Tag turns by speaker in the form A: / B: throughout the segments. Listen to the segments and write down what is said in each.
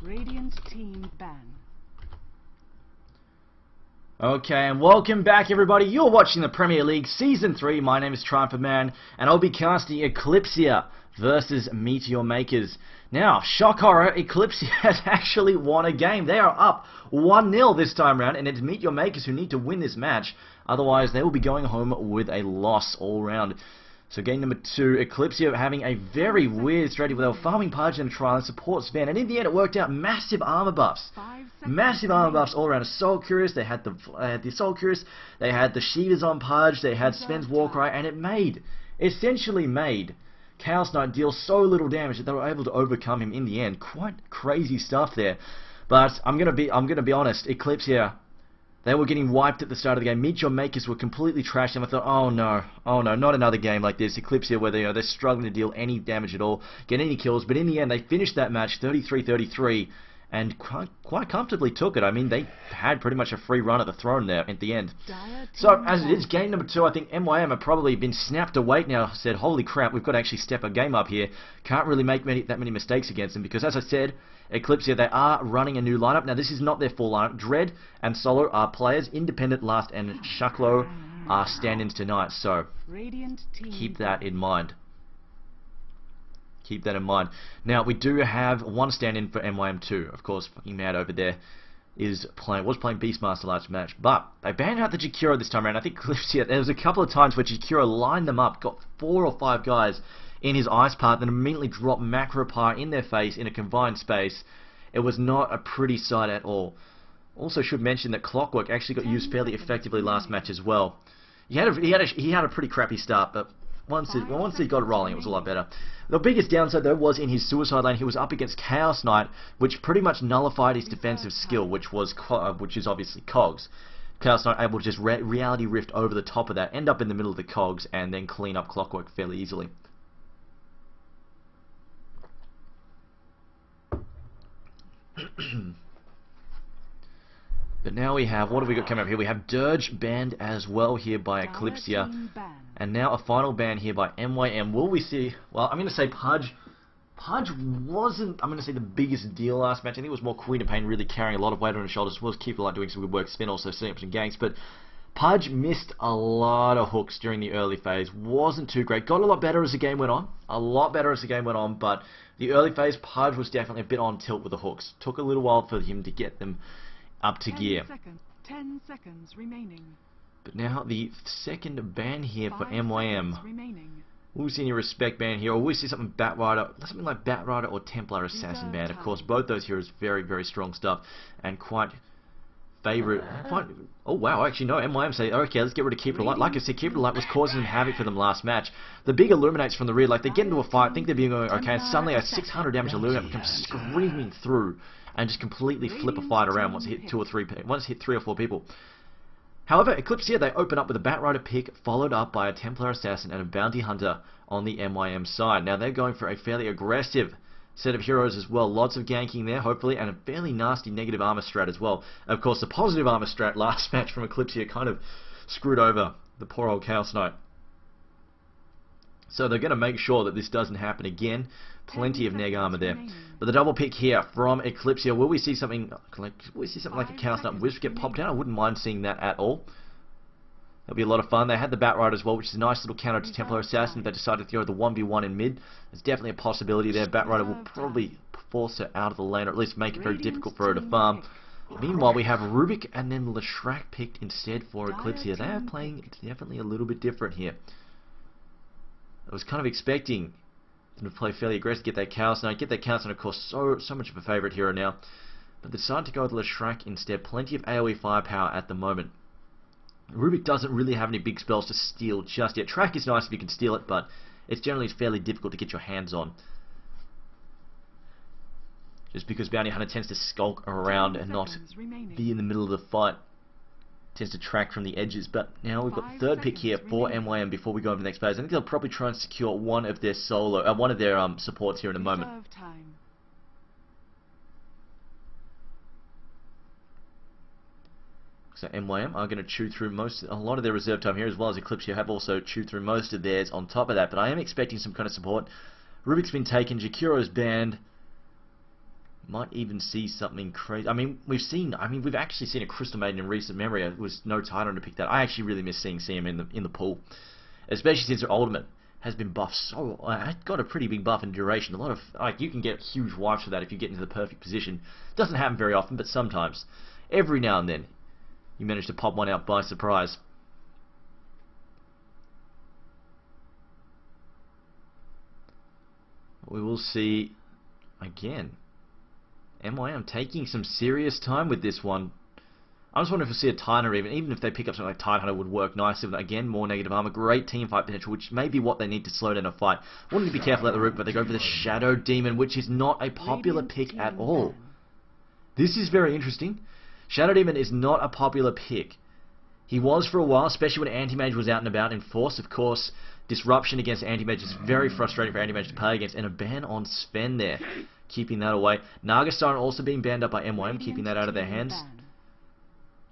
A: Radiant team ban.
B: Okay, and welcome back everybody. You're watching the Premier League Season 3. My name is Triumphant Man, and I'll be casting Eclypsia versus Meteor Makers. Now, shock horror, Eclypsia has actually won a game. They are up 1-0 this time round, and it's Meteor Makers who need to win this match. Otherwise, they will be going home with a loss all round. So game number 2, Eclypsia having a very weird strategy where they were farming Pudge and trial and support Sven, and in the end it worked out. Massive armor buffs. Massive armor buffs all around. Assault Curious, they had the Assault Curious, they had the Shivas on Pudge, they had Sven's Warcry, and it essentially made Chaos Knight deal so little damage that they were able to overcome him in the end. Quite crazy stuff there. But I'm gonna be honest, Eclypsia, they were getting wiped at the start of the game. Meteor Makers were completely trashed, and I thought, oh no, not another game like this. Eclypsia, where they're struggling to deal any damage at all, get any kills, but in the end they finished that match 33-33, and quite comfortably took it. I mean, they had pretty much a free run at the throne there at the end. So, as it is game number 2, I think MYM have probably been snapped awake now, said, holy crap, we've got to actually step a game up here. Can't really make that many mistakes against them, because as I said, Eclypsia, they are running a new lineup. Now, this is not their full lineup. Dread and Solo are players. Independent, Last, and Shaklo are stand-ins tonight. So, keep that in mind. Keep that in mind. Now, we do have one stand-in for MYM2. Of course, fucking Mad over there was playing Beastmaster last match. But they banned out the Jakiro this time around. I think Eclypsia, there was a couple of times where Jakiro lined them up, got 4 or 5 guys in his ice path, and immediately dropped Macropar in their face in a confined space. It was not a pretty sight at all. Also should mention that Clockwork actually got used fairly effectively last match as well. He had a pretty crappy start, but once he got it rolling, it was a lot better. The biggest downside though was in his suicide lane. He was up against Chaos Knight, which pretty much nullified his defensive skill, which is obviously Cogs. Chaos Knight able to just reality rift over the top of that, end up in the middle of the Cogs, and then clean up Clockwork fairly easily. But now we have, what have we got coming up here? We have Dirge banned as well here by Eclypsia, and now a final ban here by MYM. Will we see, well, I'm going to say Pudge wasn't, I'm going to say, the biggest deal last match. I think it was more Queen of Pain really carrying a lot of weight on his shoulders, as well as Keeper Light doing some good work, Sven also setting up some ganks, but Pudge missed a lot of hooks during the early phase. Wasn't too great. Got a lot better as the game went on. But the early phase, Pudge was definitely a bit on tilt with the hooks. Took a little while for him to get them up to gear.
A: 10 seconds remaining.
B: But now the second ban here for MYM. Will we see any respect ban here, or will we see something like Batrider or Templar Assassin ban? Of course, both those heroes very, very strong stuff, and quite oh wow, actually no, MYM say, okay, let's get rid of Keeper Light. Like I said, Keeper Light was causing them havoc for them last match. The big Illuminates from the rear, like they get into a fight, think they're being going okay, and suddenly a 600 damage Illuminate comes screaming through and just completely flip a fight around once it hit 3 or 4 people. However, Eclypsia, they open up with a Batrider pick, followed up by a Templar Assassin and a Bounty Hunter on the MYM side. Now they're going for a fairly aggressive set of heroes as well. Lots of ganking there, hopefully, and a fairly nasty negative armor strat as well. Of course, the positive armor strat last match from Eclypsia kind of screwed over the poor old Chaos Knight. So they're going to make sure that this doesn't happen again. Plenty of neg armor there. But the double pick here from Eclypsia, will we see something like a Chaos Knight Wisp get popped down? I wouldn't mind seeing that at all. That'll be a lot of fun. They had the Batrider as well, which is a nice little counter to Templar Assassin. If they decide to throw the 1v1 in mid, there's definitely a possibility there. Batrider will probably force her out of the lane, or at least make it very difficult for her to farm. Meanwhile, we have Rubik and then Leshrac picked instead for Eclypsia. They are playing definitely a little bit different here. I was kind of expecting them to play fairly aggressive, get that Chaos Knight, of course, so much of a favourite hero now. But they decided to go with Leshrac instead. Plenty of AoE firepower at the moment. Rubik doesn't really have any big spells to steal just yet. Track is nice if you can steal it, but it's generally fairly difficult to get your hands on. Just because Bounty Hunter tends to skulk around and not be in the middle of the fight. Tends to track from the edges. But now we've got the third pick here for MYM before we go over to the next phase. I think they'll probably try and secure one of their supports here in a moment. So MYM are going to chew through a lot of their reserve time here, as well as Eclypsia have also chewed through most of theirs on top of that. But I am expecting some kind of support. Rubik's been taken, Jakiro's banned. Might even see something crazy. I mean, we've actually seen a Crystal Maiden in recent memory. It was no Titan to pick that. I actually really miss seeing CM in the pool, especially since her ultimate has been buffed so. It got a pretty big buff in duration. A lot of you can get huge wipes for that if you get into the perfect position. Doesn't happen very often, but sometimes, every now and then, you manage to pop one out by surprise. We will see again. MYM taking some serious time with this one. I just wonder if we'll see a Titan, even if they pick up something like Titan, it would work nicely. But again, more negative armor, great team fight potential, which may be what they need to slow down a fight. Wanting to be careful at the root, but they go for the Shadow Demon, which is not a popular pick at all. This is very interesting. Shadow Demon is not a popular pick. He was for a while, especially when Anti-Mage was out and about in force. Of course, disruption against Anti-Mage is very frustrating for Anti-Mage to play against, and a ban on Sven there, keeping that away. Naga Siren also being banned up by MYM, keeping that out of their hands.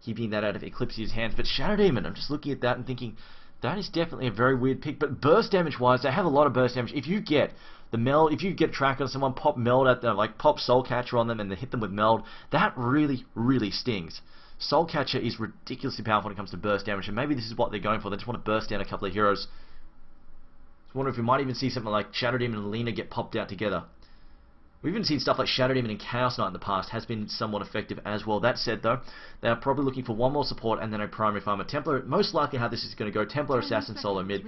B: Keeping that out of Eclypsia's hands. But Shadow Demon, I'm just looking at that and thinking, that is definitely a very weird pick. But burst damage wise, they have a lot of burst damage. If you get the meld, if you get a track on someone, pop meld at them, like pop Soul Catcher on them and then hit them with meld, that really, really stings. Soul Catcher is ridiculously powerful when it comes to burst damage, and maybe this is what they're going for. They just want to burst down a couple of heroes. I wonder if we might even see something like Shadow Demon and Lina get popped out together. We've even seen stuff like Shadow Demon and Chaos Knight in the past, has been somewhat effective as well. That said though, they are probably looking for one more support and then a primary farmer. Templar, most likely how this is going to go, Templar Assassin solo mid,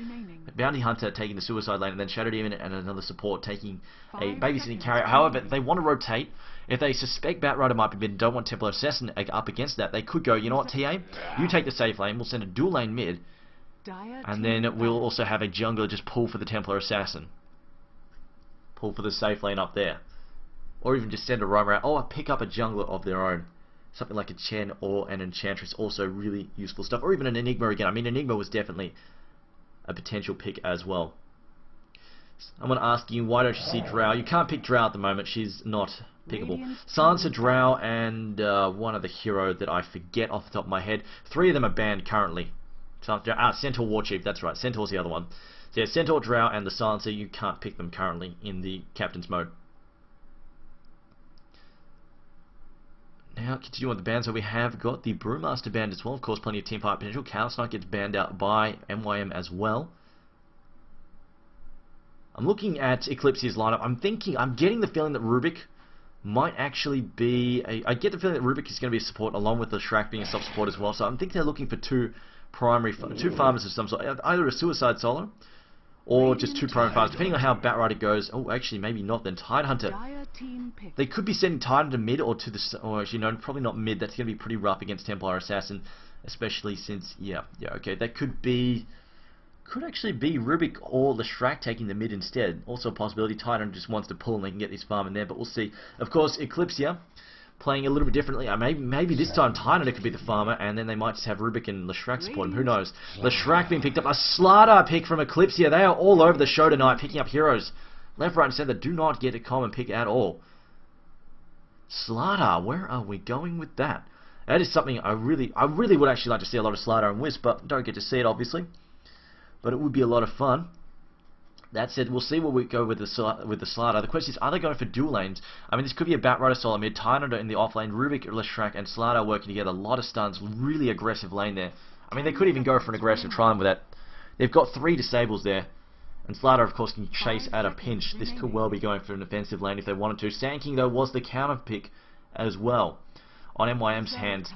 B: Bounty Hunter taking the suicide lane, and then Shadow Demon and another support taking a babysitting carrier. However, they want to rotate. If they suspect Batrider might be mid and don't want Templar Assassin up against that, they could go, you know what TA, you take the safe lane, we'll send a dual lane mid, and then we'll also have a jungler just pull for the Templar Assassin. Pull for the safe lane up there. Or even just send a roam around, or pick up a jungler of their own. Something like a Chen or an Enchantress, also really useful stuff. Or even an Enigma again. I mean, Enigma was definitely a potential pick as well. I'm going to ask you, why don't you see Drow? You can't pick Drow at the moment, she's not pickable. Sansa, Drow, and one other hero that I forget off the top of my head. 3 of them are banned currently. Centaur Warchief, that's right, Centaur's the other one. So yeah, Centaur, Drow, and the Sansa, you can't pick them currently in the Captain's mode. Now, continue on the bans, so we have got the Brewmaster banned as well. Of course, plenty of team fight potential. Chaos Knight gets banned out by MYM as well. I'm looking at Eclypsia's lineup. I'm getting the feeling that Rubik might actually be I get the feeling that Rubik is going to be a support along with the Shrek being a self-support as well. So I think they're looking for two farmers of some sort. Either a suicide solo or just 2 primary farmers, depending on how Batrider goes. Oh, actually, maybe not then. Tidehunter. They could be sending Tidehunter mid or to the... Or actually, no, probably not mid. That's going to be pretty rough against Templar Assassin, especially since... Yeah, okay. That could be... Could actually be Rubik or Leshrac taking the mid instead. Also a possibility. Tidehunter just wants to pull and they can get this farm in there, but we'll see. Of course, Eclypsia playing a little bit differently. Maybe this time Tidehunter could be the farmer, and then they might just have Rubik and Leshrac support him. Who knows? Leshrac being picked up. A Slardar pick from Eclypsia. They are all over the show tonight, picking up heroes. Left, right, and center. Do not get a common pick at all. Slardar, where are we going with that? That is something I really would actually like to see a lot of Slardar and Wisp, but don't get to see it, obviously. But it would be a lot of fun. That said, we'll see where we go with the Slardar. The question is, are they going for dual lanes? I mean, this could be a Batrider solo mid, Tidehunter in the off lane, Rubik, Leshrac, and Slardar working together. A lot of stuns, really aggressive lane there. I mean, they could even go for an aggressive triumph with that. They've got 3 disables there. And Slardar, of course, can chase at a pinch. This could well be going for an offensive lane if they wanted to. Sand King, though, was the counter pick as well on MYM's hand.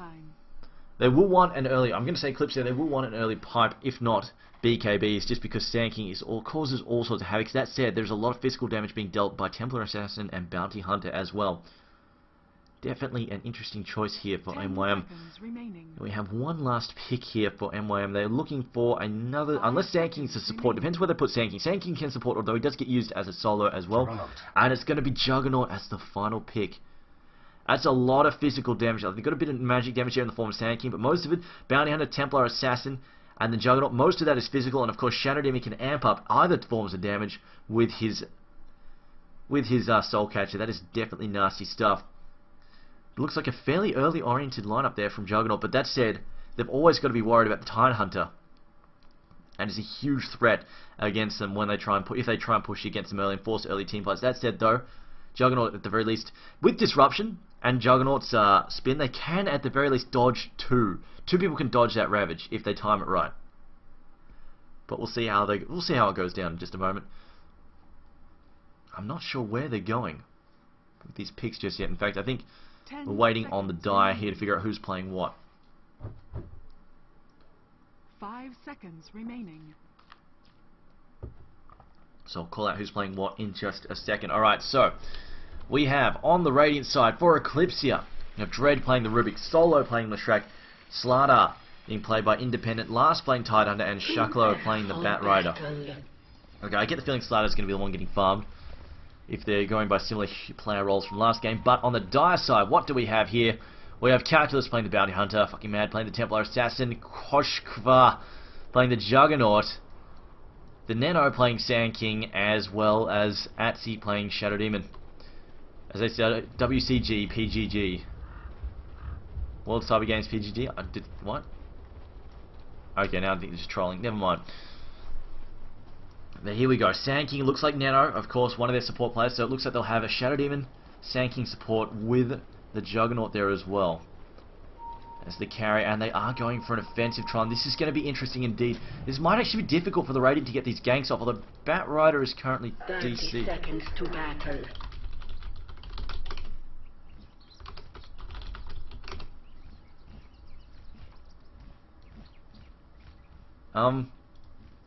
B: They will want an early... I'm going to say Eclypsia, they will want an early pipe, if not BKBs, just because Sand King causes all sorts of havoc. That said, there's a lot of physical damage being dealt by Templar Assassin and Bounty Hunter as well. Definitely an interesting choice here for MYM. We have one last pick here for MYM. They're looking for another... Unless Sand King's a support. Depends where they put Sand King. Sand King can support, although he does get used as a solo as well. And it's going to be Juggernaut as the final pick. That's a lot of physical damage. They've got a bit of magic damage here in the form of Sand King, but most of it, Bounty Hunter, Templar Assassin, and the Juggernaut, most of that is physical, and of course Shadow Demon can amp up either forms of damage with his Soul Catcher. That is definitely nasty stuff. It looks like a fairly early oriented lineup there from Juggernaut, but that said, they've always got to be worried about the Tidehunter. And it's a huge threat against them when they try and if they try and push against them early and force early team fights. That said though, Juggernaut at the very least, with Disruption and Juggernaut's spin, they can at the very least dodge two. Two people can dodge that Ravage if they time it right. But we'll see how it goes down in just a moment. I'm not sure where they're going with these picks just yet. In fact, I think we're waiting on the die here to figure out who's playing what.
A: 5 seconds remaining.
B: So I'll call out who's playing what in just a second. Alright, so we have on the Radiant side for Eclypsia, we have Dread playing the Rubik, Solo playing the Shrek, Slardar being played by Independent, Last playing Tidehunter, and Shaklo playing the Bat Rider. Okay, I get the feeling Slardar's going to be the one getting farmed if they're going by similar player roles from last game. But on the Dire side, what do we have here? We have Calculus playing the Bounty Hunter, fucking Mad playing the Templar Assassin, Koshkva playing the Juggernaut, the Neno playing Sand King, as well as Atsi playing Shadow Demon. As I said, WCG, PGG. World Cyber Games PGG? I did, what? Okay, now I think they're just trolling. Never mind. But here we go. Sand King looks like Neno, of course, one of their support players, so it looks like they'll have a Shadow Demon, Sand King support with the Juggernaut there as well as the carry, and they are going for an offensive Tron. This is going to be interesting indeed. This might actually be difficult for the Radiant to get these ganks off, although Bat Rider is currently
C: 30
B: DC.
C: seconds to battle.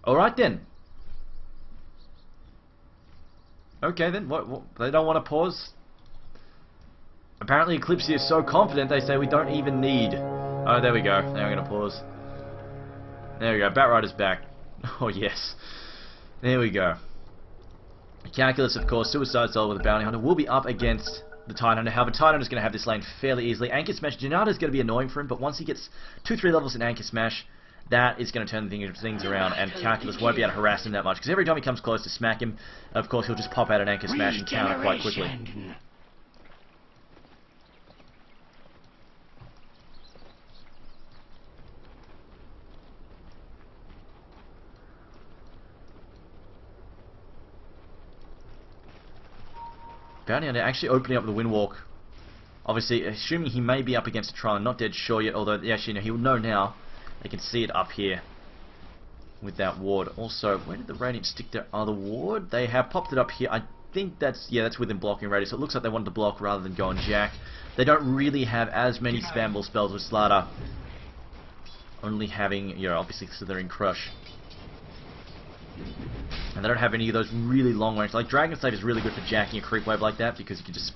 B: Alright then. Okay then, what, they don't want to pause? Apparently Eclypsia is so confident they say we don't even need... Oh, there we go. Now we're going to pause. There we go. Bat Rider's back. Oh, yes. There we go. Calculus, of course, Suicide Soul with the Bounty Hunter will be up against the Tidehunter. However, Tidehunter's going to have this lane fairly easily. Anchor Smash, Janada's going to be annoying for him, but once he gets 2-3 levels in Anchor Smash, that is going to turn things around, and Calculus won't be able to harass him that much, because every time he comes close to smack him, of course, he'll just pop out an Anchor Smash and counter quite quickly. Bounty Hunter actually opening up the Windwalk. Obviously, assuming he may be up against a Tron, not dead sure yet, although actually, he'll know now. They can see it up here with that ward. Also, where did the Radiant stick their other ward? They have popped it up here. I think that's within blocking radius. So it looks like they wanted to block rather than go on Jack. They don't really have as many spammable spells with Slardar. Only having, obviously Slithering Crush. And they don't have any of those really long range. Like Dragon Slave is really good for jacking a creep wave like that, because you can just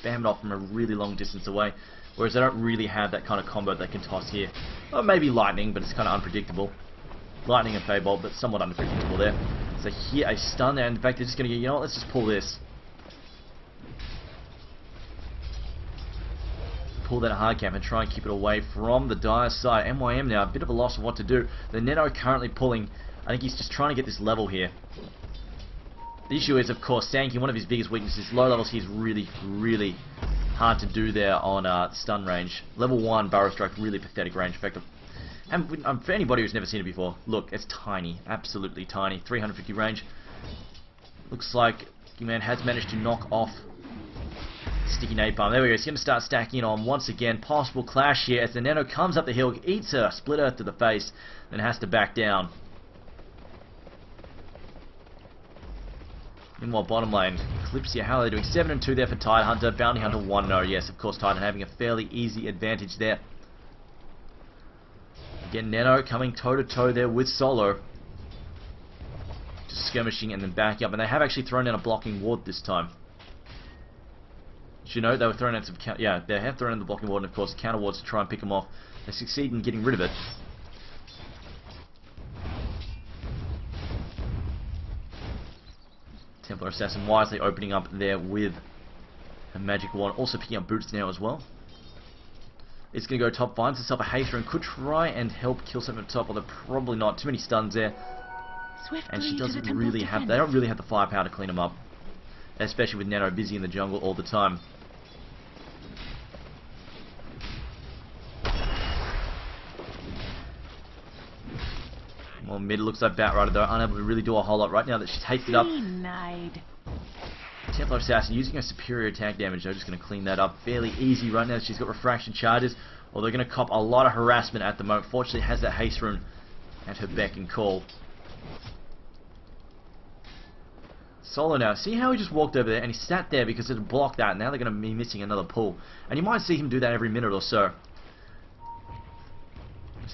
B: spam it off from a really long distance away. Whereas they don't really have that kind of combo they can toss here. Or maybe Lightning, but it's kind of unpredictable. Lightning and Feybolt, but somewhat unpredictable there. So here a stun there, and in fact they're just going to get, let's just pull this. Pull that hard cap and try and keep it away from the Dire side. MYM now, a bit of a loss of what to do. The Neto currently pulling. I think he's just trying to get this level here. The issue is, of course, Sand King, one of his biggest weaknesses. Low levels, he's really, really hard to do there on stun range. Level 1 Burrow Strike, really pathetic range effect. And for anybody who's never seen it before, look, it's tiny, absolutely tiny. 350 range. Looks like man has managed to knock off Sticky Napalm. There we go. He's going to start stacking on once again. Possible clash here as the Nano comes up the hill, eats a Split Earth to the face, then has to back down. Meanwhile, bottom lane, Eclypsia, how are they doing? 7-2 there for Tidehunter. Bounty Hunter 1-0. Yes, of course, Tidehunter having a fairly easy advantage there. Again, Neno coming toe-to-toe there with Solo. Just skirmishing and then backing up. And they have actually thrown in a blocking ward this time. Did you know they were throwing out some... Yeah, they have thrown in the blocking ward and, of course, counter wards to try and pick them off. They succeed in getting rid of it. Templar Assassin wisely opening up there with a magic wand. Also picking up boots now as well. It's going to go top, finds herself a Hater and could try and help kill something at the top, although probably not. Too many stuns there. And she doesn't really have... They don't really have the firepower to clean them up. Especially with Nano busy in the jungle all the time. Well, mid looks like Bat Rider though, unable to really do a whole lot right now that she's hasted up. Templar Assassin using her superior attack damage. They're just going to clean that up fairly easy right now. She's got refraction charges, or they're going to cop a lot of harassment at the moment. Fortunately, has that haste rune at her beck and call. Solo now. See how he just walked over there and he sat there because it blocked that. Now they're going to be missing another pull. And you might see him do that every minute or so.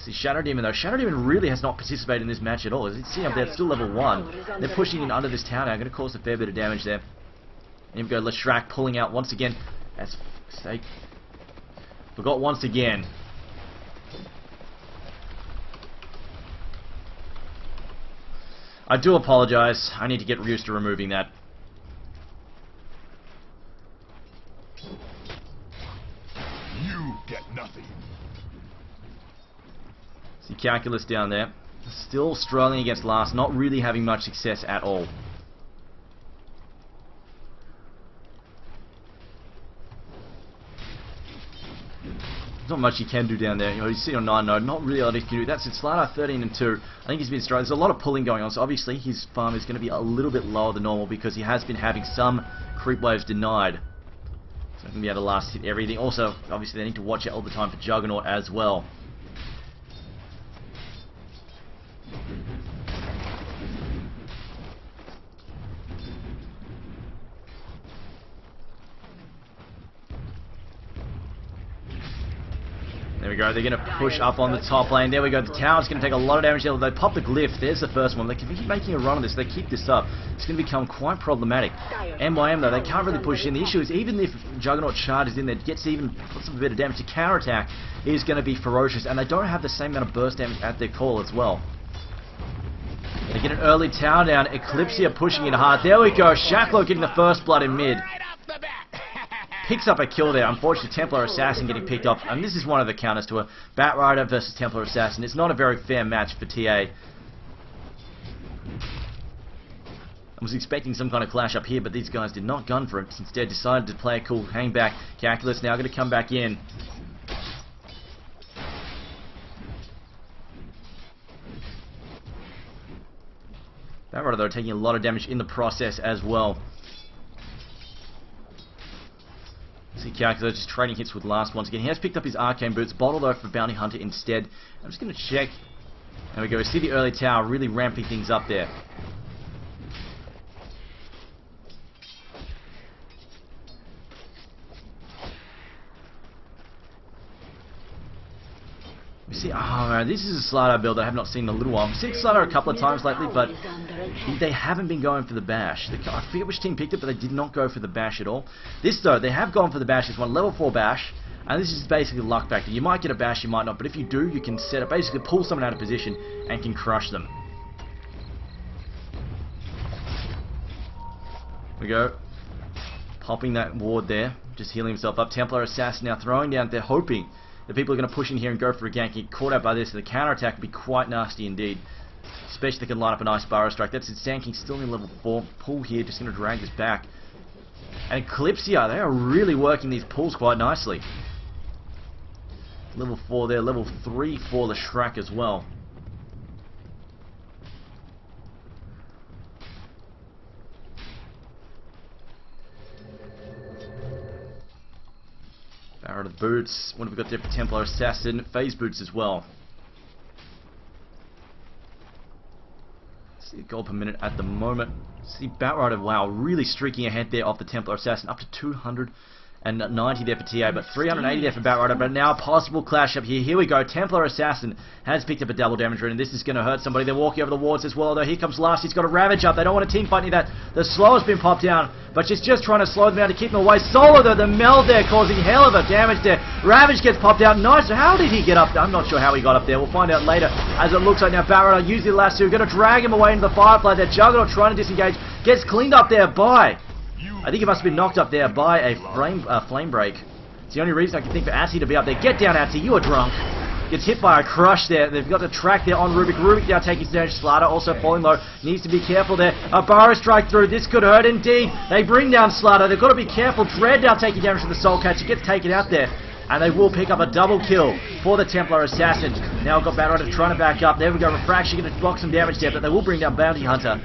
B: See Shadow Demon though. Shadow Demon really has not participated in this match at all. As you see up there, it's still level 1. They're pushing in under this tower now. Going to cause a fair bit of damage there. And here we go, Leshrac pulling out once again. That's for sake. Forgot once again. I do apologize. I need to get used to removing that.
C: You get nothing.
B: See Calculus down there. Still struggling against Last, not really having much success at all. There's not much he can do down there. You know, he's sitting on 9 node, not really a lot he can do. That's it, Slider 13 and 2. I think he's been struggling. There's a lot of pulling going on, so obviously his farm is going to be a little bit lower than normal because he has been having some creep waves denied. So he's going to be able to last hit everything. Also, obviously they need to watch out all the time for Juggernaut as well. There we go, they're going to push up on the top lane. There we go, the tower's going to take a lot of damage. They pop the glyph, there's the first one. They can keep making a run on this, they keep this up. It's going to become quite problematic. MYM though, they can't really push in. The issue is even if Juggernaut Shard is in there, gets even puts a bit of damage, the counterattack is going to be ferocious. And they don't have the same amount of burst damage at their call as well. They get an early tower down, Eclypsia pushing it hard. There we go, Shacklo getting the first blood in mid. Picks up a kill there. Unfortunately, Templar Assassin getting picked up. And this is one of the counters to a Bat Rider versus Templar Assassin. It's not a very fair match for TA. I was expecting some kind of clash up here, but these guys did not gun for it. Instead, decided to play a cool hang back. Calculus now going to come back in. Bat Rider, though, taking a lot of damage in the process as well. See Calculus just trading hits with Last once again. He has picked up his Arcane Boots. Bottle though for Bounty Hunter instead. I'm just going to check. There we go. We see the early tower really ramping things up there. We see, oh man, this is a Slider build I have not seen in a little while. I've seen Slider a couple of times lately, but they haven't been going for the bash. I forget which team picked it, but they did not go for the bash at all. This though, they have gone for the bash. It's one level 4 bash, and this is basically luck factor. You might get a bash, you might not, but if you do, you can set it, basically pull someone out of position and can crush them. There we go. Popping that ward there, just healing himself up. Templar Assassin now throwing down there, hoping the people are going to push in here and go for a gank. Get caught out by this, and the counter-attack would be quite nasty indeed. Especially if they can line up a nice Burrow Strike. That's it, Sand King still in level 4. Pull here, just going to drag this back. And Eclypsia, they are really working these pulls quite nicely. Level 4 there, level 3 for the Shrek as well. Barrett of the Boots. What have we got there for Templar Assassin? Phase Boots as well. See, gold per minute at the moment. See, Batrider, wow, really streaking ahead there off the Templar Assassin. Up to 290 there for TA, but 380 there for Batrider. But now a possible clash up here. Here we go. Templar Assassin has picked up a double damage rune, and this is going to hurt somebody. They're walking over the wards as well, although here comes Last. He's got a Ravage up. They don't want a team fight near that. The slow has been popped down, but she's just trying to slow them down to keep them away. Solo, though, the meld there causing hell of a damage there. Ravage gets popped out. Nice. How did he get up there? I'm not sure how he got up there. We'll find out later, as it looks like now Batrider using the lasso. Going to drag him away into the Firefly there. Juggernaut trying to disengage. Gets cleaned up there by... I think he must have been knocked up there by a flame break. It's the only reason I can think for Atty to be up there. Get down, Atty, you are drunk. Gets hit by a crush there. They've got the track there on Rubik. Rubik now taking damage. Slater also falling low. Needs to be careful there. A Burrow Strike through. This could hurt indeed. They bring down Slater. They've got to be careful. Dread now taking damage from the Soul Catcher. Gets taken out there. And they will pick up a double kill for the Templar Assassin. Now we've got Batrider trying to back up. There we go. Refraction going to block some damage there, but they will bring down Bounty Hunter.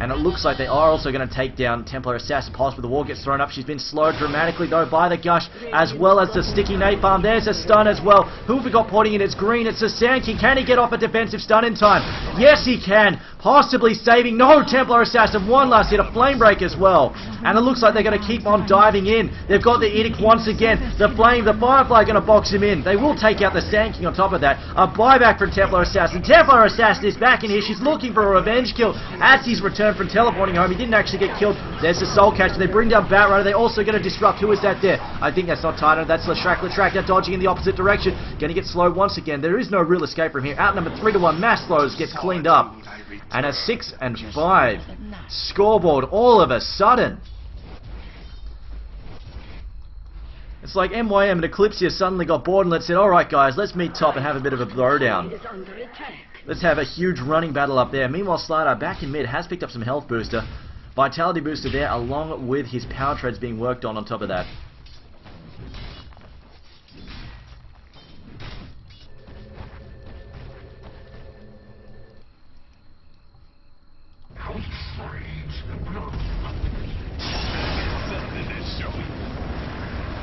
B: And it looks like they are also going to take down Templar Assassin. Pulse with the wall gets thrown up. She's been slowed dramatically though by the Gush, as well as the sticky napalm. There's a stun as well. Who have we got pointing in? It's Green. It's the Sand King. Can he get off a defensive stun in time? Yes, he can. Possibly saving. No, Templar Assassin. One last hit. A flame break as well. And it looks like they're going to keep on diving in. They've got the Edict once again. The Firefly going to box him in. They will take out the Sand King on top of that. A buyback from Templar Assassin. Templar Assassin is back in here. She's looking for a revenge kill as he's returned from teleporting home. He didn't actually get killed. There's the Soul Catcher. They bring down Batrider. They're also going to disrupt. Who is that there? I think that's not Titan. That's Leshrac. Leshrac now dodging in the opposite direction. Going to get slowed once again. There is no real escape from here. Outnumbered 3-1. Mass slows gets cleaned up. And a 6 and 5 scoreboard all of a sudden. It's like MYM and Eclypsia suddenly got bored and said, alright guys, let's meet top and have a bit of a throwdown. Let's have a huge running battle up there. Meanwhile, Slider back in mid has picked up some health booster. Vitality booster there, along with his power treads being worked on top of that.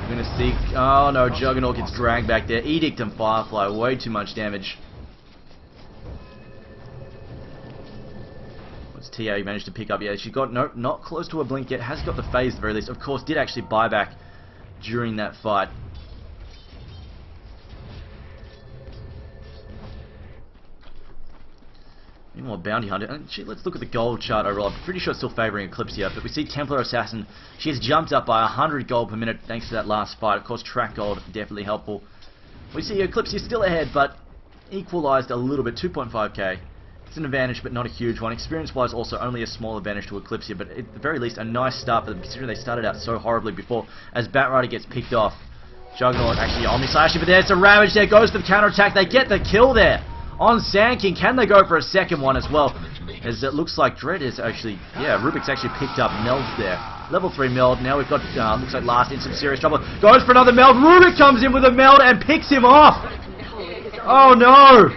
B: We're going to see... Oh no, Juggernaut gets dragged back there. Edict and Firefly, way too much damage. What's TA managed to pick up? Yeah, she got... No, not close to a blink yet. Has got the phase at the very least. Of course, did actually buy back during that fight. Meanwhile, Bounty Hunter, and let's look at the gold chart overall. I'm pretty sure it's still favouring Eclypsia, but we see Templar Assassin. She has jumped up by 100 gold per minute thanks to that last fight. Of course, track gold, definitely helpful. We see Eclypsia still ahead, but equalised a little bit, 2.5k. It's an advantage, but not a huge one. Experience-wise, also only a small advantage to Eclypsia, but at the very least, a nice start for them, considering they started out so horribly before, as Batrider gets picked off. Juggernaut actually Omnislash, but there's a Ravage there, goes for the counter-attack. They get the kill there on Sand King. Can they go for a second one as well? As it looks like Dread is actually, yeah, Rubik's actually picked up Meld there. Level 3 Meld. Now we've got, looks like Last in some serious trouble. Goes for another Meld. Rubik comes in with a Meld and picks him off. Oh no!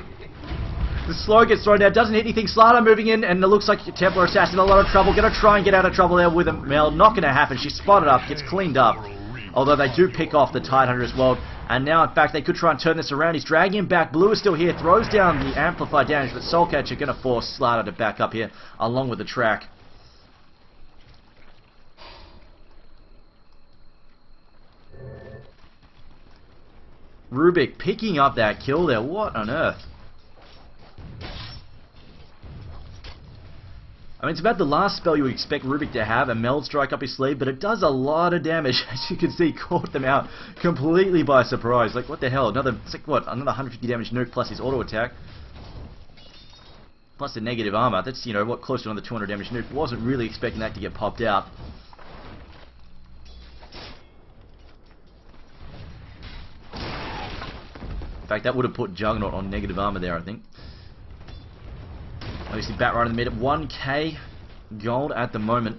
B: The slow gets thrown down. Doesn't hit anything. Slider moving in, and it looks like Templar Assassin in a lot of trouble. Gonna try and get out of trouble there with a Meld. Not gonna happen. She's spotted up. Gets cleaned up. Although they do pick off the Tide Hunter as well. And now, in fact, they could try and turn this around. He's dragging him back. Blue is still here. Throws down the amplified damage. But Soul Catcher going to force Slider to back up here, along with the track. Rubik picking up that kill there. What on earth? I mean, it's about the last spell you would expect Rubik to have, a Meld Strike up his sleeve, but it does a lot of damage. As you can see, caught them out completely by surprise. Like, what the hell? Another, it's like, what, another 150 damage nuke plus his auto attack. Plus the negative armor. That's, you know, what, close to another 200 damage nuke. Wasn't really expecting that to get popped out. In fact, that would have put Juggernaut on negative armor there, I think. Obviously, Batrider in the mid at 1k gold at the moment.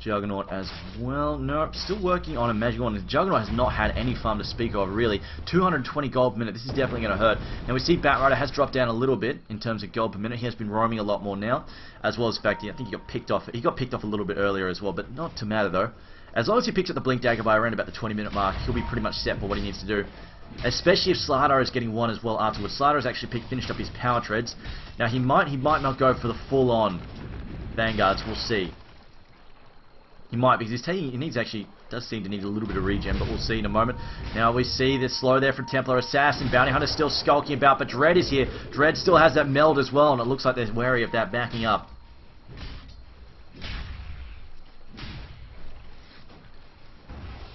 B: Juggernaut as well. No, still working on a magic one. Juggernaut has not had any farm to speak of, really. 220 gold per minute. This is definitely going to hurt. Now we see Batrider has dropped down a little bit in terms of gold per minute. He has been roaming a lot more now, as well as the fact, I think he got picked off. He got picked off a little bit earlier as well, but not to matter though. As long as he picks up the Blink Dagger by around about the 20-minute mark, he'll be pretty much set for what he needs to do. Especially if Slider is getting one as well afterwards. Slider has actually finished up his power treads. Now he might not go for the full-on Vanguards. We'll see. He might, because does seem to need a little bit of regen, but we'll see in a moment. Now we see the slow there from Templar Assassin. Bounty Hunter still skulking about, but Dread is here. Dread still has that Meld as well, and it looks like they're wary of that backing up.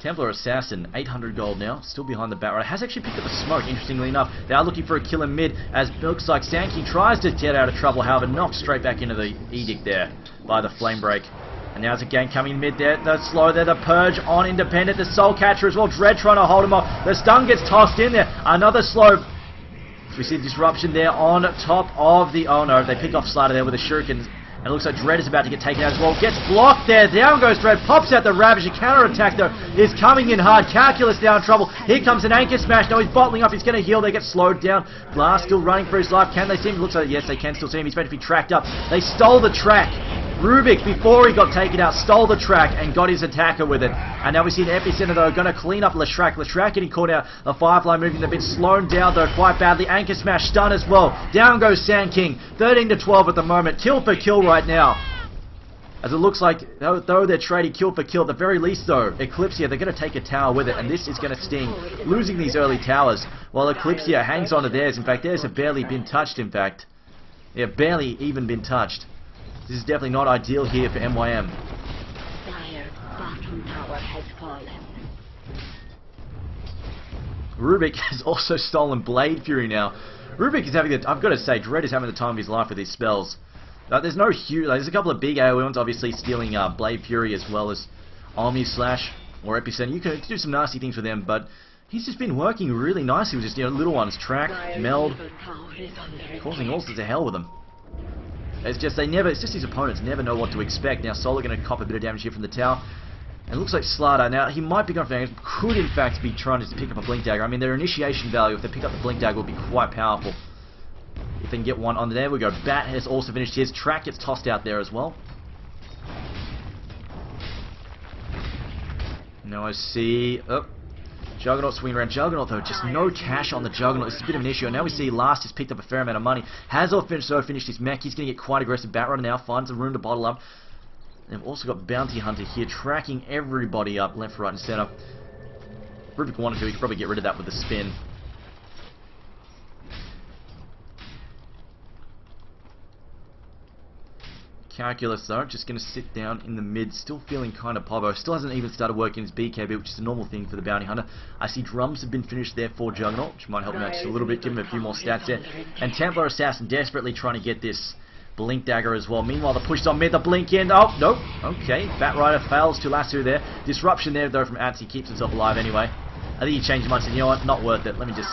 B: Templar Assassin, 800 gold now, still behind the Batrider. Has actually picked up a smoke, interestingly enough. They are looking for a kill in mid, as it looks like Sand King tries to get out of trouble, however, knocked straight back into the Edict there by the Flame Break. And now it's a gang coming in mid there, the slow there, the Purge on Independent, the Soul Catcher as well, Dread trying to hold him off. The stun gets tossed in there, another slow. We see disruption there on top of the, oh no, they pick off Slider there with a Shuriken. And it looks like Dread is about to get taken out as well. Gets blocked there. Down goes Dread. Pops out the Ravage. A counter-attack, though, is coming in hard. Calculus now in trouble. Here comes an Anchor Smash. No, he's bottling up. He's going to heal. They get slowed down. Blast still running for his life. Can they see him? Looks like, yes, they can still see him. He's meant to be tracked up. They stole the track. Rubik, before he got taken out, stole the track and got his attacker with it. And now we see the Epicenter, though, going to clean up Leshrac. Leshrac getting caught out. The Firefly moving. They've been slowed down, though, quite badly. Anchor Smash stun as well. Down goes Sand King. 13 to 12 at the moment. Kill for kill right now. As it looks like, though they're trading kill for kill, at the very least, though, Eclypsia, they're going to take a tower with it, and this is going to sting, losing these early towers, while Eclypsia hangs on to theirs. In fact, theirs have barely been touched, in fact. Yeah, barely even been touched. This is definitely not ideal here for MYM.
D: Dire's bottom tower has fallen.
B: Rubik has also stolen Blade Fury now. Rubik is having I've got to say, Dread is having the time of his life with these spells. There's no huge, there's a couple of big AoE ones, obviously stealing Blade Fury as well as Omni Slash or Epicenter. You can do some nasty things with them, but he's just been working really nicely with just, little ones. Track, Meld, causing all sorts of hell with them. It's just his opponents never know what to expect. Now Solar going to cop a bit of damage here from the tower. And it looks like Slardar, now he might be going for damage, could in fact be trying to pick up a Blink Dagger. I mean, their initiation value, if they pick up the Blink Dagger, will be quite powerful. If they can get one on there, we go. Bat has also finished his. Track gets tossed out there as well. Now I see... Oh, Juggernaut swinging around. Juggernaut, though, just no cash on the Juggernaut. This is a bit of an issue. And now we see Last has picked up a fair amount of money. Has also finished his mech. He's going to get quite aggressive. Batrunner now finds a room to bottle up. And they've also got Bounty Hunter here, tracking everybody up, left, right, and center. If Rubik wanted to, he could probably get rid of that with a spin. Calculus, though, just going to sit down in the mid, still feeling kind of pobo. Still hasn't even started working his BKB, which is a normal thing for the Bounty Hunter. I see drums have been finished there for Juggernaut, which might help him out just a little bit, give him a few more stats there. And Templar Assassin desperately trying to get this Blink Dagger as well. Meanwhile, the push on mid, the blink in. Oh, nope. Okay, Batrider fails to lasso there. Disruption there, though, from Ants. He keeps himself alive anyway. I think he changed his mind and said, you know what, not worth it. Let me just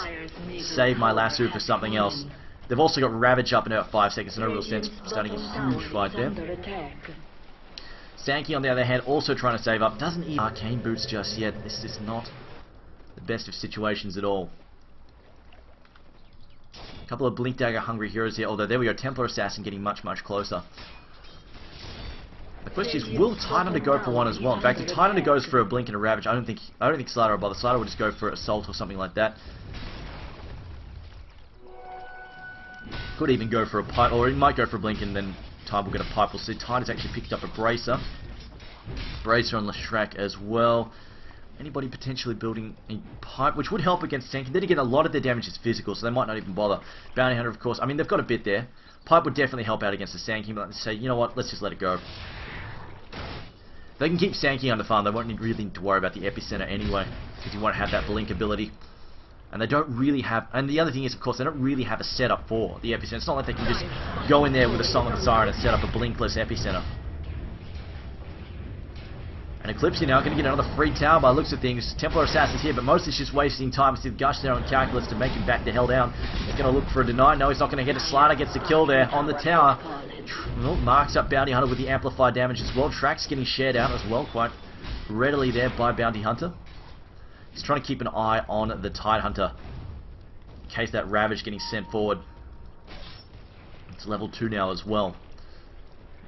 B: save my lasso for something else. They've also got Ravage up in about 5 seconds, so no real sense starting a huge fight there. Sankey, on the other hand, also trying to save up. Doesn't even Arcane Boots just yet. This is not the best of situations at all. A couple of Blink Dagger hungry heroes here, although there we go, Templar Assassin getting much, much closer. The question is, will Tidehunter go for one as well? In fact, if Tidehunter goes for a Blink and a Ravage, I don't think Slardar will bother. Slardar will just go for Assault or something like that. Could even go for a pipe, or he might go for a blink and then Tide will get a pipe. We'll see. Tide has actually picked up a bracer. Bracer on Leshrac as well. Anybody potentially building a pipe, which would help against tanking. Then again, a lot of their damage is physical, so they might not even bother. Bounty Hunter, of course. I mean, they've got a bit there. Pipe would definitely help out against the Sand King, but let's say, you know what, let's just let it go. They can keep Sand King under farm. They won't really need to worry about the Epicenter anyway, because you want to have that blink ability. And they don't really have... And the other thing is, of course, they don't really have a setup for the Epicenter. It's not like they can just go in there with a Song of the Siren and set up a blinkless Epicenter. And Eclypsia now going to get another free tower by the looks of things. Templar Assassin's here, but mostly it's just wasting time. See the Gush there on Calculus to make him back the hell down. He's going to look for a deny. No, he's not going to get a Slardar. Gets the kill there on the tower. Well, marks up Bounty Hunter with the amplified damage as well. Track's getting shared out as well, quite readily there by Bounty Hunter. He's trying to keep an eye on the Tidehunter in case that Ravage getting sent forward. It's level 2 now as well.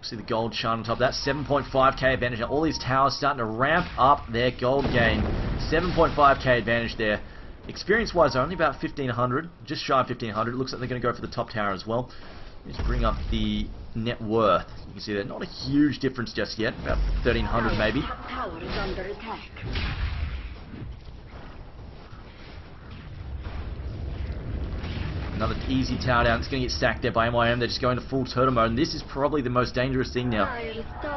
B: See the gold shine on top of that. 7.5k advantage. Now all these towers starting to ramp up their gold gain. 7.5k advantage there. Experience-wise, only about 1,500. Just shy of 1,500. It looks like they're going to go for the top tower as well. Let's bring up the net worth. You can see that not a huge difference just yet. About 1,300 maybe.
D: Tower is under attack.
B: Another easy tower down. It's going to get sacked there by MYM. They're just going to full turtle mode. And this is probably the most dangerous thing now.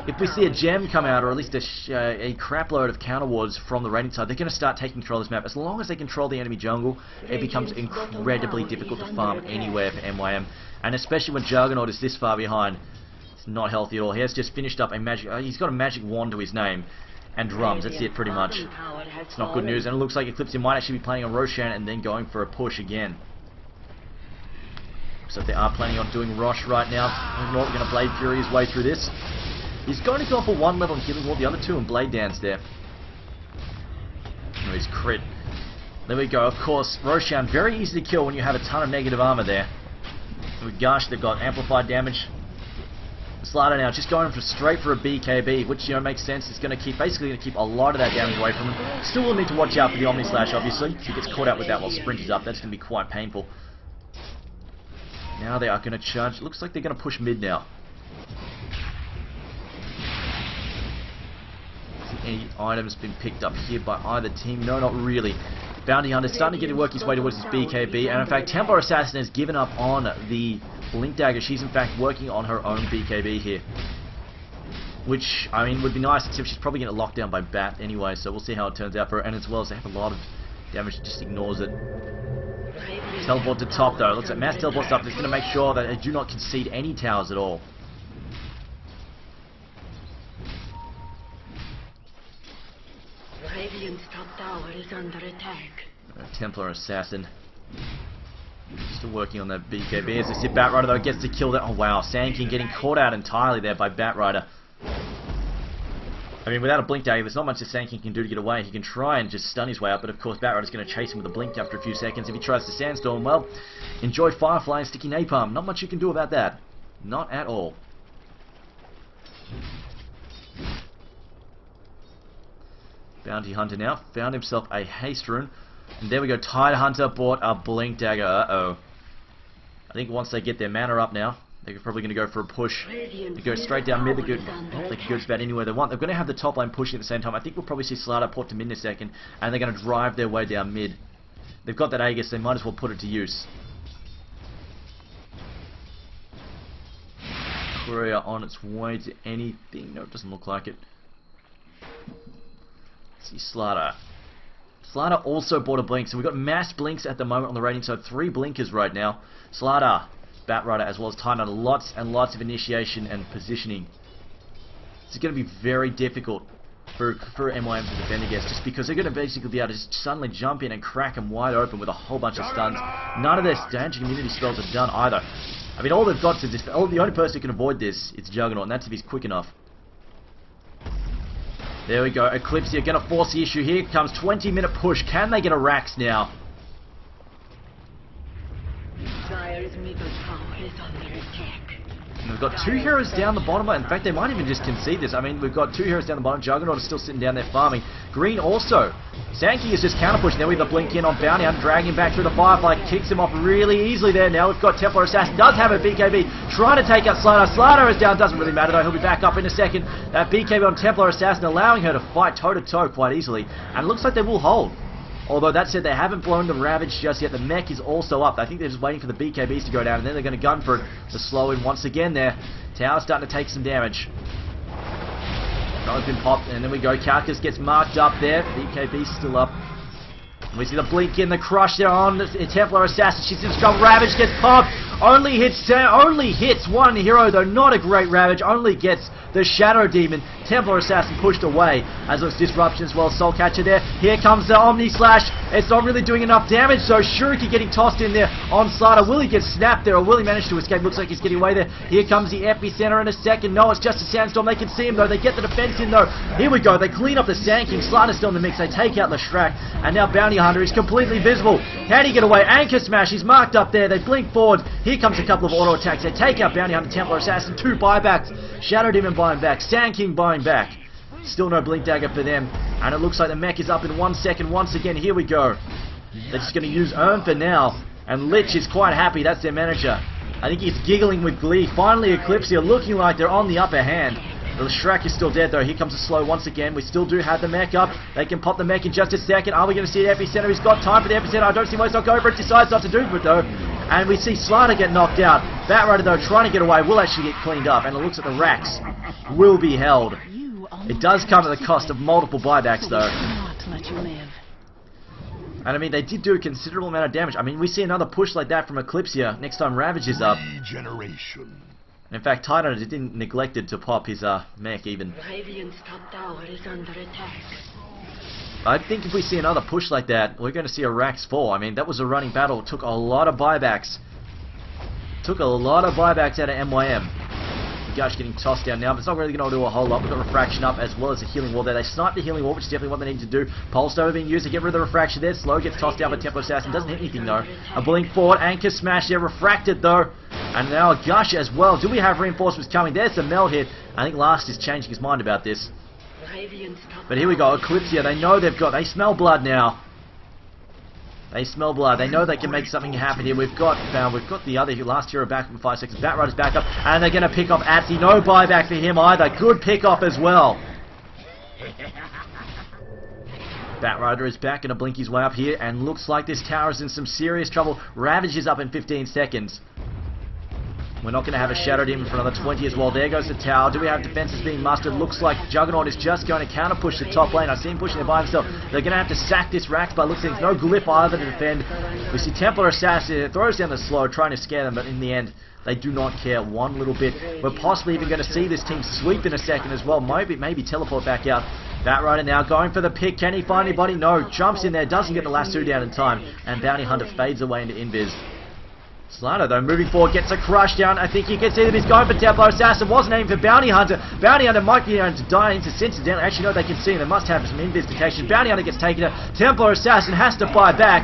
B: If we see a gem come out, or at least a crap load of counter wards from the raiding side, they're going to start taking control of this map. As long as they control the enemy jungle, it becomes incredibly difficult to farm anywhere for MYM. And especially when Juggernaut is this far behind. It's not healthy at all. He has just finished up a magic... he's got a magic wand to his name. And drums. That's it pretty much. It's not good news. And it looks like Eclypsia might actually be playing on Roshan and then going for a push again. So they are planning on doing Rosh right now. Not going to Blade Fury his way through this. He's going to go for one level and killing all the other two and Blade Dance there. Oh, he's crit. There we go. Of course, Roshan, very easy to kill when you have a ton of negative armor there. With Gush, they've got amplified damage. Slider now just going for straight for a BKB, which, you know, makes sense. It's going to keep, basically going to keep a lot of that damage away from him. Still will need to watch out for the Omni Slash, obviously. If he gets caught out with that while Sprint is up, that's going to be quite painful. Now they are going to charge. It looks like they're going to push mid now. Any items been picked up here by either team? No, not really. Bounty Hunter starting to get to work his way towards his BKB, and in fact Templar Assassin has given up on the Blink Dagger. She's in fact working on her own BKB here, which, I mean, would be nice, except she's probably getting locked down by Bat anyway, so we'll see how it turns out for her. And as well as they have a lot of damage, it just ignores it. Teleport to top though. Looks like mass teleport stuff that's going to make sure that they do not concede any towers at all.
D: Radiant's top tower is under attack.
B: Templar Assassin still working on that BKB. As they see Batrider though gets the kill there. Oh wow, Sand King getting caught out entirely there by Batrider. I mean, without a Blink Dagger, there's not much that Sand King can do to get away. He can try and just stun his way out, but of course Batrider's going to chase him with a Blink after a few seconds. If he tries to Sandstorm, well, enjoy Firefly and Sticky Napalm. Not much you can do about that. Not at all. Bounty Hunter now found himself a haste rune. And there we go, Tide Hunter bought a Blink Dagger. Uh-oh. I think once they get their mana up now, they're probably going to go for a push. They go straight down mid. They can go just about anywhere they want. They're going to have the top lane pushing at the same time. I think we'll probably see Slider port to mid in a second, and they're going to drive their way down mid. They've got that Aegis, they might as well put it to use. Courier on its way to anything. No, it doesn't look like it. Let's see, Slider. Slider also bought a blink, so we've got mass blinks at the moment on the rating, so 3 blinkers right now. Slider, Batrider, as well as Time Hunter, lots and lots of initiation and positioning. It's going to be very difficult for MYM to defend against, just because they're going to basically be able to just suddenly jump in and crack them wide open with a whole bunch of stuns. None of their danger community spells are done either. I mean, all they've got to just, the only person who can avoid this is Juggernaut, and that's if he's quick enough. There we go, Eclypsia going to force the issue here. Comes 20-minute push. Can they get a Rax now?
D: Dire's middle tower is under attack.
B: And we've got 2 heroes down the bottom. In fact, they might even just concede this. I mean, we've got 2 heroes down the bottom. Juggernaut is still sitting down there farming. Green also. Sankey is just counter-pushing. There with the blink in on Bounty Hunter, dragging him back through the Firefly. Kicks him off really easily there. Now we've got Templar Assassin. Does have a BKB. Trying to take out Slider. Slider is down. Doesn't really matter though. He'll be back up in a second. That BKB on Templar Assassin allowing her to fight toe-to-toe quite easily. And it looks like they will hold. Although that said, they haven't blown the Ravage just yet. The mech is also up. I think they're just waiting for the BKBs to go down, and then they're going to gun for it to slow in once again there. Tower's starting to take some damage. Tower's been popped, and then we go. Calcus gets marked up there. BKB's still up. And we see the blink in, the crush there on the Templar Assassin. She's in strong. Ravage gets popped. Only hits one hero though. Not a great Ravage. Only gets the Shadow Demon. Templar Assassin pushed away as it's Disruption as well. Soul Catcher there. Here comes the Omni Slash. It's not really doing enough damage, so Shuriki getting tossed in there on Slider. Will he get snapped there, or will he manage to escape? Looks like he's getting away there. Here comes the Epicenter in a second. No, it's just a Sandstorm. They can see him though. They get the defense in though. Here we go. They clean up the Sand King. Slider's still in the mix. They take out Leshrac, and now Bounty Hunter is completely visible. Can he get away? Anchor Smash. He's marked up there. They blink forward. Here comes a couple of auto attacks. They take out Bounty Hunter, Templar Assassin. 2 buybacks. Shadow Demon buying back. Sand King buying back. Still no Blink Dagger for them. And it looks like the mech is up in 1 second once again. Here we go. They're just going to use Urn for now. And Lich is quite happy. That's their manager. I think he's giggling with glee. Finally, Eclypsia looking like they're on the upper hand. The Shrek is still dead though. Here comes a slow once again. We still do have the mech up. They can pop the mech in just a second. Are we going to see the Epicenter? He's got time for the Epicenter. I don't see why he's not going for it. Decides not to do it though. And we see Slider get knocked out. Batrider though trying to get away will actually get cleaned up. And it looks like the Rax will be held. It does come at the cost of multiple buybacks though. And I mean, they did do a considerable amount of damage. I mean, we see another push like that from Eclypsia next time Ravage is up.
C: Regeneration.
B: In fact, Titan didn't neglected to pop his mech even.
D: Radiant's top tower is under attack.
B: I think if we see another push like that, we're going to see a Rax fall. I mean, that was a running battle. It took a lot of buybacks. Took a lot of buybacks out of MYM. Gush getting tossed down now, but it's not really going to do a whole lot. We've got refraction up as well as a healing wall there. They sniped the healing wall, which is definitely what they need to do. Pulse Stover being used to get rid of the refraction there. Slow gets tossed down by Templar Assassin. Doesn't hit anything though. A blink forward. Anchor smash there. Refracted though. And now a Gush as well. Do we have reinforcements coming? There's the meld hit. I think Last is changing his mind about this. But here we go. Eclypsia. They know they smell blood now. They smell blood. They know they can make something happen here. We've got the other last hero back in 5 seconds. Batrider's back up, and they're going to pick off Atsy. No buyback for him either. Good pick off as well. Batrider is back, going to blink his way up here, and looks like this tower is in some serious trouble. Ravage is up in 15 seconds. We're not going to have a Shadow Demon for another 20 as well. There goes the tower. Do we have defenses being mustered? Looks like Juggernaut is just going to counter push the top lane. I see him pushing there by himself. They're going to have to sack this Rax, but looks like there's no Glyph either to defend. We see Templar Assassin throws down the slow, trying to scare them, but in the end, they do not care one little bit. We're possibly even going to see this team sweep in a second as well. Maybe teleport back out. Batrider now going for the pick. Can he find anybody? No. Jumps in there, doesn't get the last two down in time, and Bounty Hunter fades away into Invis. Slater though moving forward gets a crush down. I think he can see them. He's going for Templar Assassin. Wasn't aiming for Bounty Hunter. Bounty Hunter might be able to die into senses down. Actually, no, they can see him. They must have some investigation. Bounty Hunter gets taken out. Templar Assassin has to buy back.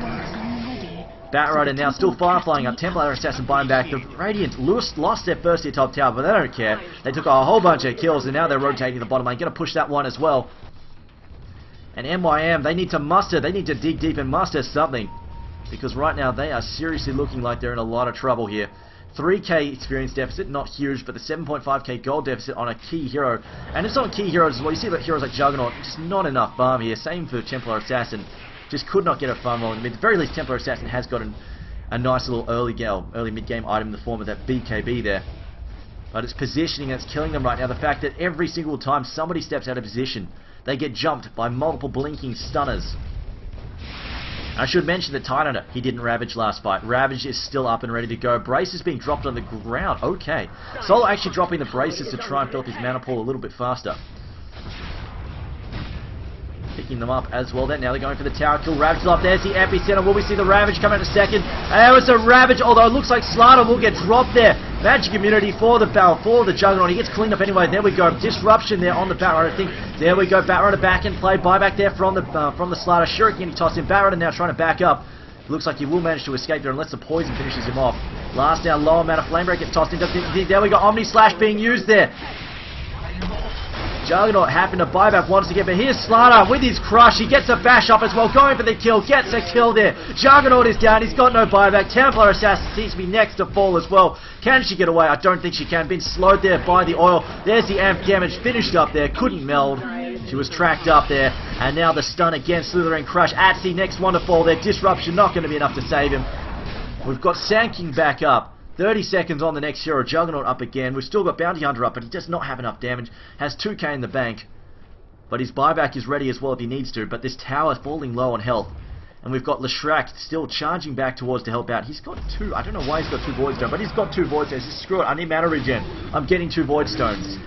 B: Batrider now still fireflying up. Templar Assassin buying back. The Radiant lost their first tier top tower, but they don't care. They took a whole bunch of kills, and now they're rotating the bottom lane. Going to push that one as well. And MYM, they need to muster. They need to dig deep and muster something. Because right now they are seriously looking like they're in a lot of trouble here. 3k experience deficit, not huge, but the 7.5k gold deficit on a key hero. And it's on key heroes as well. You see that heroes like Juggernaut, just not enough farm here. Same for Templar Assassin. Just could not get a farm roll. I mean, at the very least, Templar Assassin has got a nice little early mid-game item in the form of that BKB there. But it's positioning that's killing them right now. The fact that every single time somebody steps out of position, they get jumped by multiple blinking stunners. I should mention that Tidehunter, he didn't Ravage last fight. Ravage is still up and ready to go. Brace is being dropped on the ground. Okay. Solo actually dropping the braces to try and fill up his mana pool a little bit faster. Picking them up as well. Now they're going for the tower kill. Ravage is up. There's the epicenter. Will we see the Ravage come out in a second? There was the Ravage, although it looks like Slater will get dropped there. Magic immunity for the Juggernaut. He gets cleaned up anyway. There we go. Disruption there on the Batrider, I think. There we go. Batrider back in play. Buyback there from the Slater. Shuriken, he tossed in. Batrider now trying to back up. Looks like he will manage to escape there unless the poison finishes him off. Last down, low amount of Flamebreak gets tossed in. There we go. Omni Slash being used there. Juggernaut happened to buy back once again, but here's Slater with his crush. He gets a bash off as well, going for the kill, gets a kill there. Juggernaut is down, he's got no buyback. Templar Assassin seems to be next to fall as well. Can she get away? I don't think she can. Been slowed there by the oil. There's the amp damage, finished up there, couldn't meld. She was tracked up there, and now the stun again, Slithering Crush. Atsy next one to fall there. Disruption not going to be enough to save him. We've got Sanking back up. 30 seconds on the next hero. Juggernaut up again. We've still got Bounty Hunter up, but he does not have enough damage. Has 2k in the bank. But his buyback is ready as well if he needs to. But this tower is falling low on health. And we've got Leshrac still charging back towards to help out. He's got two. I don't know why he's got 2 Void Stones, but he's got 2 Void Stones. Screw it. I need mana regen. I'm getting 2 Void Stones.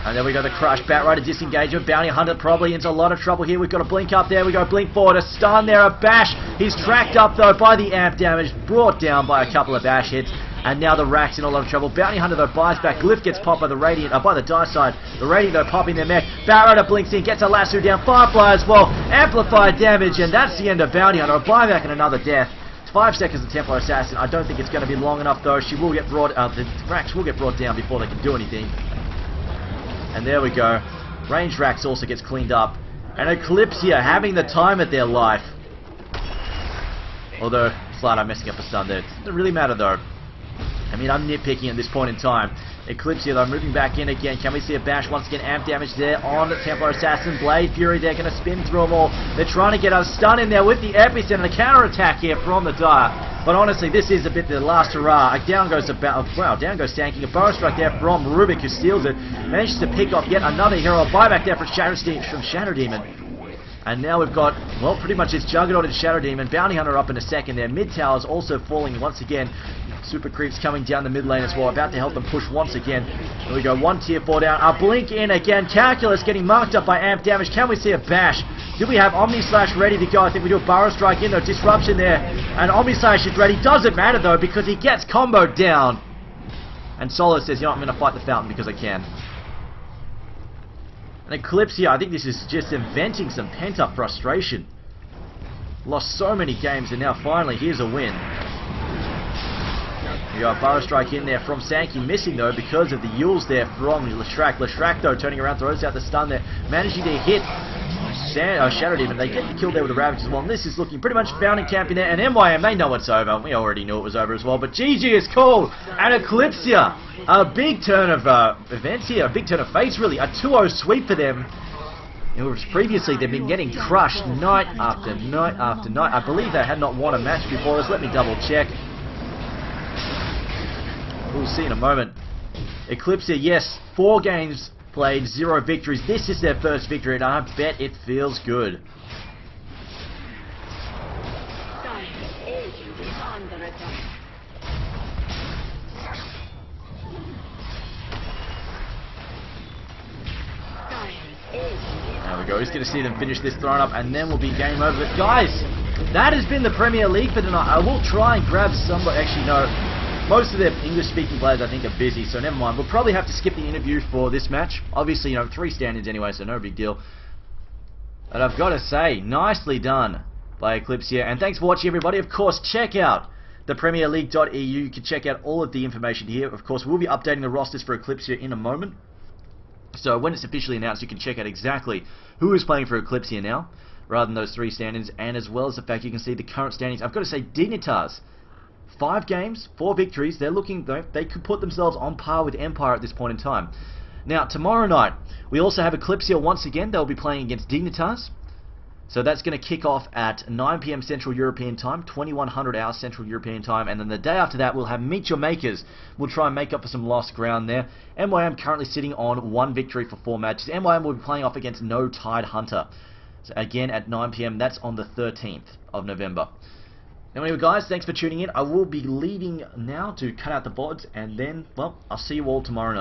B: And there we go, the Crush, Batrider disengagement, Bounty Hunter probably into a lot of trouble here. We've got a blink up there, we go blink forward, a stun there, a bash. He's tracked up though by the amp damage, brought down by a couple of bash hits. And now the Rack's in a lot of trouble. Bounty Hunter though buys back, Glyph gets popped by the Radiant, by the Dice side. The Radiant though popping their mech. Batrider blinks in, gets a lasso down, Firefly as well, amplified damage, and that's the end of Bounty Hunter. A buyback and another death. 5 seconds of Templar Assassin. I don't think it's going to be long enough though. She will get brought, the Racks will get brought down before they can do anything. And there we go. Range Rax also gets cleaned up. And Eclypsia having the time of their life. Although, Slater messing up a stun there. It doesn't really matter though. I mean, I'm nitpicking at this point in time. Eclypsia though moving back in again. Can we see a bash once again? Amp damage there on Templar Assassin. Blade Fury, they're going to spin through them all. They're trying to get a stun in there with the epicenter. A counter attack here from the Dire. But honestly, this is a bit the last hurrah. Down goes Sanking. A bow strike there from Rubik, who steals it. Manages to pick off yet another hero. A buyback there from Shadow Demon. And now we've got, well, pretty much it's Juggernaut and Shadow Demon. Bounty Hunter up in a second there. Mid tower's also falling once again. Super Creeps coming down the mid lane as well. About to help them push once again. Here we go. 1 tier 4 down. A blink in again. Calculus getting marked up by amp damage. Can we see a bash Do we have Omni Slash ready to go? I think we do a Burrow Strike in though. Disruption there. And Omni Slash is ready. Doesn't matter though because he gets comboed down. And Solo says, you know what, I'm going to fight the Fountain because I can. And Eclypsia, I think this is just inventing some pent-up frustration. Lost so many games and now finally here's a win. We got Burrow Strike in there from Sankey, missing though because of the Yules there from Leshrac. Leshrac though turning around, throws out the stun there, managing to hit Shadowed him, and they get the kill there with the Ravage as well. And this is looking pretty much Fountain camping there, and MYM, they know it's over. We already knew it was over as well, but GG is called, and Eclypsia, a big turn of events here, a big turn of face really, a 2-0 sweep for them. Previously they've been getting crushed night after night after night. I believe they had not won a match before this. Let me double check. We'll see in a moment. Eclypsia, yes, 4 games played, 0 victories. This is their first victory, and I bet it feels good. There we go. He's going to see them finish this thrown up, and then we'll be game over. But guys, that has been the Premier League for tonight. I will try and grab somebody. Actually, no. Most of the English-speaking players, I think, are busy, so never mind. We'll probably have to skip the interview for this match. Obviously, 3 stand-ins anyway, so no big deal. But I've got to say, nicely done by Eclypsia. And thanks for watching, everybody. Of course, check out the PremierLeague.eu. You can check out all of the information here. Of course, we'll be updating the rosters for Eclypsia in a moment. So when it's officially announced, you can check out exactly who is playing for Eclypsia now, rather than those 3 stand-ins, and as well as the fact you can see the current standings. I've got to say, Dignitas, 5 games, 4 victories. They're looking, they could put themselves on par with Empire at this point in time. Now, tomorrow night, we also have Eclypsia once again. They'll be playing against Dignitas. So that's going to kick off at 9 PM Central European Time, 2100 hours Central European Time, and then the day after that we'll have Meet Your Makers. We'll try and make up for some lost ground there. MYM currently sitting on 1 victory for 4 matches. MYM will be playing off against No Tide Hunter. So again at 9 PM, that's on the 13th of November. Anyway guys, thanks for tuning in. I will be leaving now to cut out the VODs, and then, well, I'll see you all tomorrow night.